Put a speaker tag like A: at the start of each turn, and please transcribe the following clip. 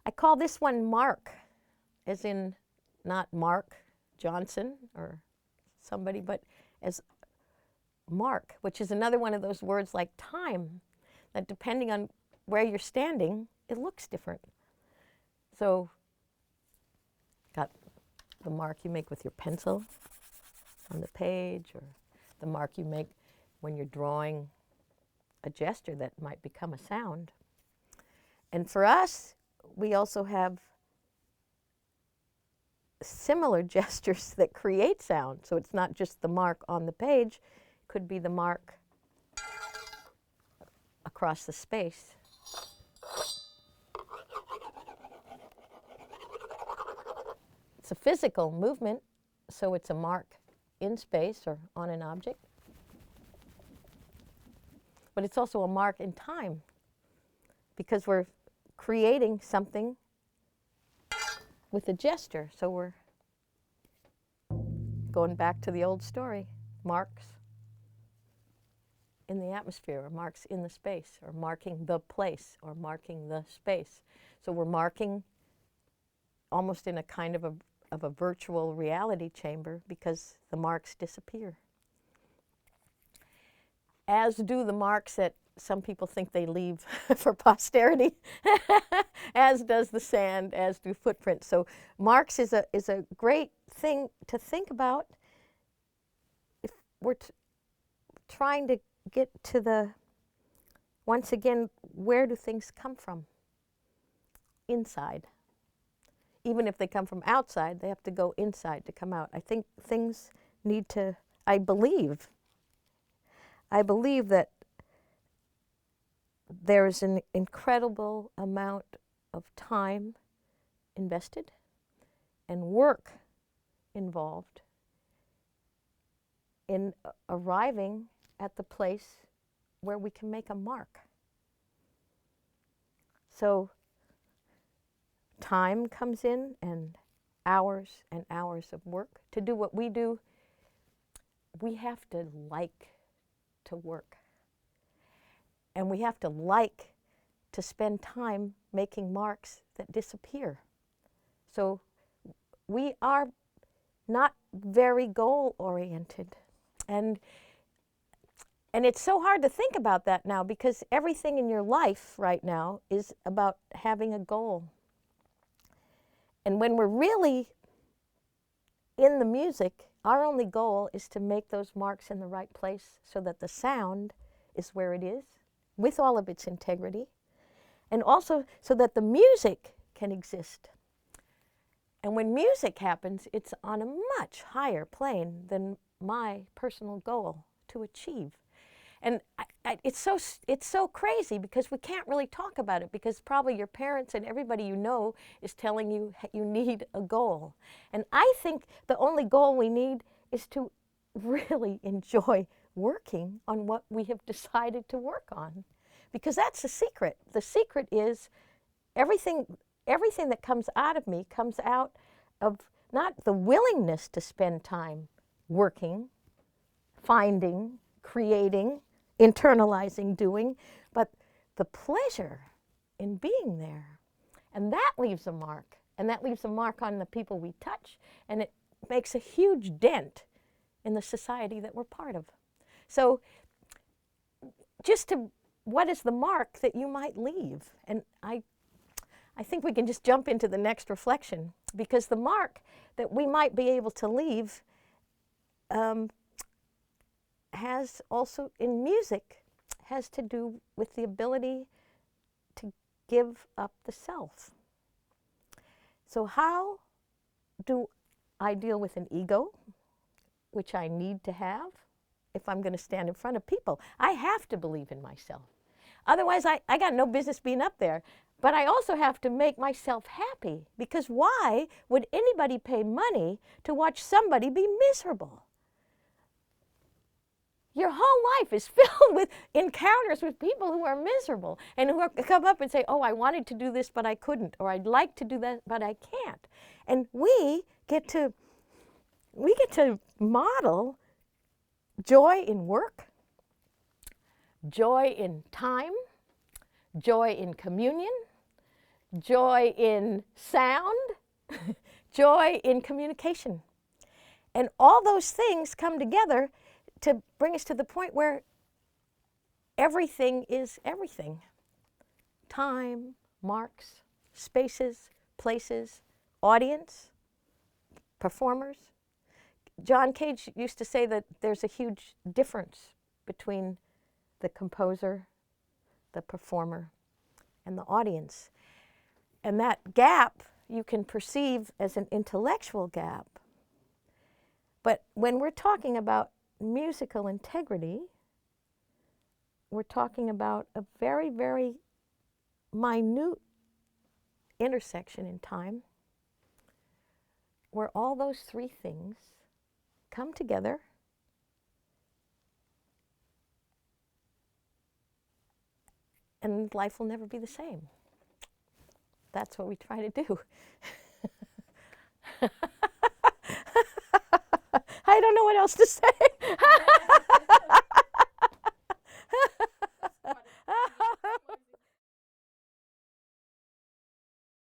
A: I call this one Mark, as in not Mark Johnson or somebody, but as mark, which is another one of those words like time, that depending on where you're standing, it looks different. So, got the mark you make with your pencil on the page, or the mark you make when you're drawing a gesture that might become a sound. And for us, we also have similar gestures that create sound. So it's not just the mark on the page, it could be the mark across the space. It's a physical movement, so it's a mark in space or on an object. But it's also a mark in time, because we're creating something with a gesture. So we're going back to the old story, marks in the atmosphere, or marks in the space, or marking the place, or marking the space. So we're marking almost in a kind of a virtual reality chamber, because the marks disappear. As do the marks that some people think they leave for posterity, as does the sand, as do footprints. So marks is a great thing to think about if we're trying to get to the, once again, where do things come from? Inside. Even if they come from outside, they have to go inside to come out. I think things need to, I believe that there's an incredible amount of time invested and work involved in arriving at the place where we can make a mark. So time comes in, and hours of work. To do what we do, we have to like to work. And we have to like to spend time making marks that disappear. So we are not very goal-oriented. And it's so hard to think about that now, because everything in your life right now is about having a goal. And when we're really in the music, our only goal is to make those marks in the right place so that the sound is where it is, with all of its integrity, and also so that the music can exist. And when music happens, it's on a much higher plane than my personal goal to achieve. And it's so crazy, because we can't really talk about it, because probably your parents and everybody you know is telling you you need a goal. And I think the only goal we need is to really enjoy working on what we have decided to work on, because that's the secret. The secret is everything that comes out of me comes out of not the willingness to spend time working, finding, creating, internalizing, doing, but the pleasure in being there. And that leaves a mark. And that leaves a mark on the people we touch, and it makes a huge dent in the society that we're part of. So what is the mark that you might leave? And I think we can just jump into the next reflection, because the mark that we might be able to leave has also, in music, has to do with the ability to give up the self. So how do I deal with an ego, which I need to have if I'm going to stand in front of people? I have to believe in myself. Otherwise, I got no business being up there. But I also have to make myself happy, because why would anybody pay money to watch somebody be miserable? Your whole life is filled with encounters with people who are miserable and who come up and say, oh, I wanted to do this, but I couldn't, or I'd like to do that, but I can't. And we get to model joy in work, joy in time, joy in communion, joy in sound, joy in communication. And all those things come together to bring us to the point where everything is everything. Time, marks, spaces, places, audience, performers. John Cage used to say that there's a huge difference between the composer, the performer, and the audience. And that gap you can perceive as an intellectual gap. But when we're talking about musical integrity, we're talking about a very, very minute intersection in time where all those three things come together and life will never be the same. That's what we try to do. I don't know what else to say.